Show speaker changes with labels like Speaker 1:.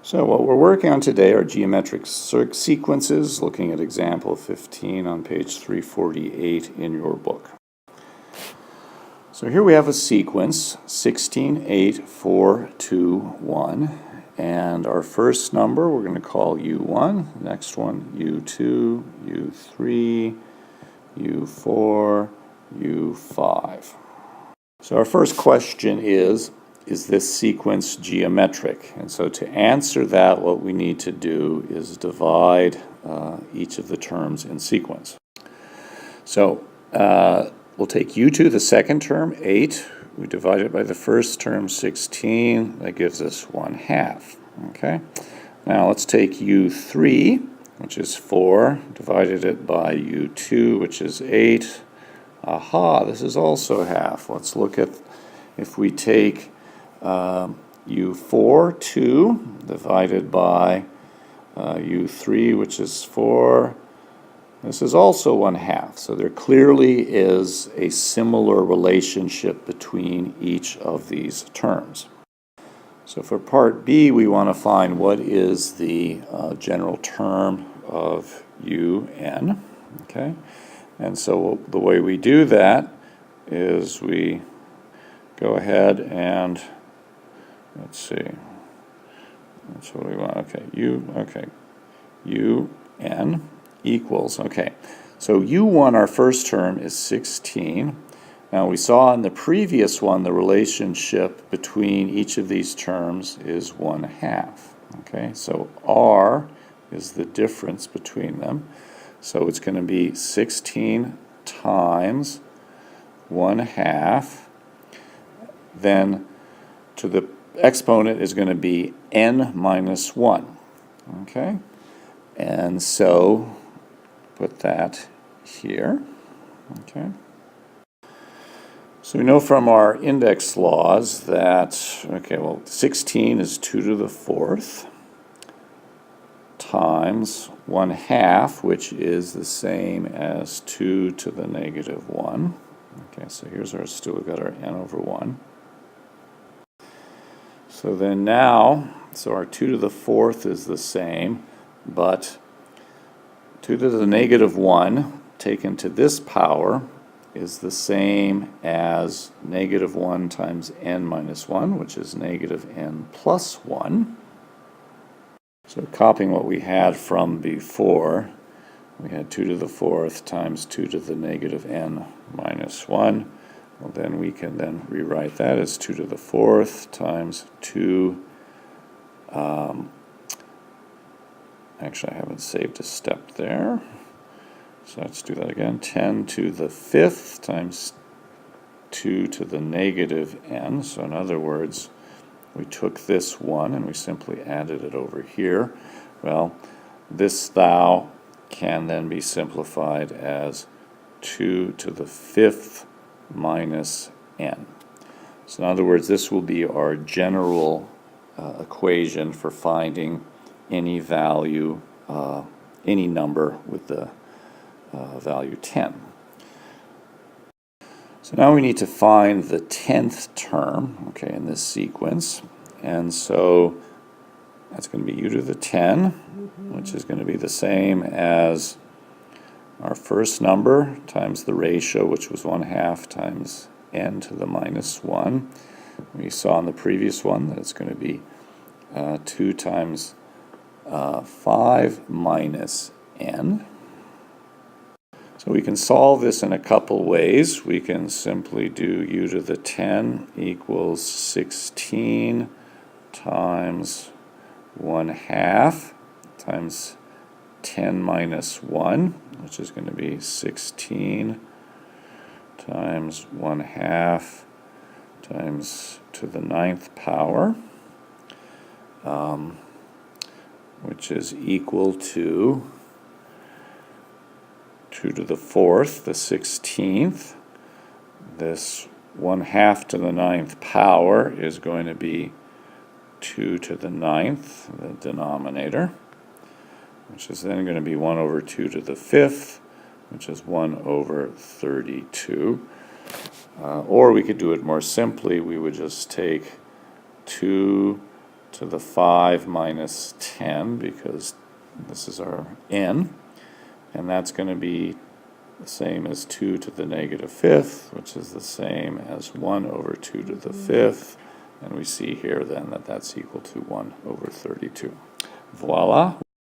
Speaker 1: So what we're working on today are geometric sequences, looking at example 15 on page 348 in your book. So here we have a sequence, 16, 8, 4, 2, 1. And our first number we're going to call U1, next one U2, U3, U4, U5. So our first question is this sequence geometric? And so to answer that, what we need to do is divide each of the terms in sequence. So we'll take U2, the second term, 8. We divide it by the first term, 16. That gives us 1/2. Okay. Now let's take U3, which is 4, divided it by U2, which is 8. Aha, this is also half. Let's look at if we take U4, 2, divided by U3, which is 4. This is also 1/2. So there clearly is a similar relationship between each of these terms. So for part B, we want to find what is the general term of UN. Okay, and so the way we do that is we go ahead and let's see. That's what we want. Okay, UN equals. Okay, so U1, our first term, is 16. Now we saw in the previous one the relationship between each of these terms is 1/2. Okay, so R is the difference between them. So it's going to be 16 times 1/2. Then to the exponent is going to be n minus 1. Okay, and so put that here. Okay. So we know from our index laws that, 16 is 2 to the 4th times 1/2, which is the same as 2 to the negative 1. Okay, so here's our, still we've got our n over 1. So then now, so our 2 to the 4th is the same, but 2 to the negative 1 taken to this power is the same as negative 1 times n minus 1, which is negative n plus 1. So copying what we had from before, we had 2 to the 4th times 2 to the negative n minus 1. Well, then we can then rewrite that as 2 to the 4th times 2. Actually, I haven't saved a step there. So let's do that again. 10 to the 5th times 2 to the negative n. So in other words, we took this 1 and we simply added it over here. Well, this thou can then be simplified as 2 to the 5th minus n. So in other words, this will be our general equation for finding any value, any number with the value 10. So now we need to find the 10th term, okay, in this sequence. And so that's going to be u to the 10, which is going to be the same as our first number times the ratio, which was 1/2 times n to the minus 1. We saw in the previous one that it's going to be 2 times 5 minus n. So we can solve this in a couple ways. We can simply do u to the 10 equals 16 times 1/2 times 10 minus 1, which is going to be 16 times 1/2 times to the 9th power, which is equal to 2 to the 4th, the 16th. This 1/2 to the 9th power is going to be 2 to the 9th, the denominator, which is then going to be 1 over 2 to the 5th, which is 1 over 32. Or we could do it more simply. We would just take 2 to the 5 minus 10, because this is our n, and that's going to be the same as 2 to the negative 5th, which is the same as 1 over 2 to the 5th, and we see here then that that's equal to 1 over 32. Voila!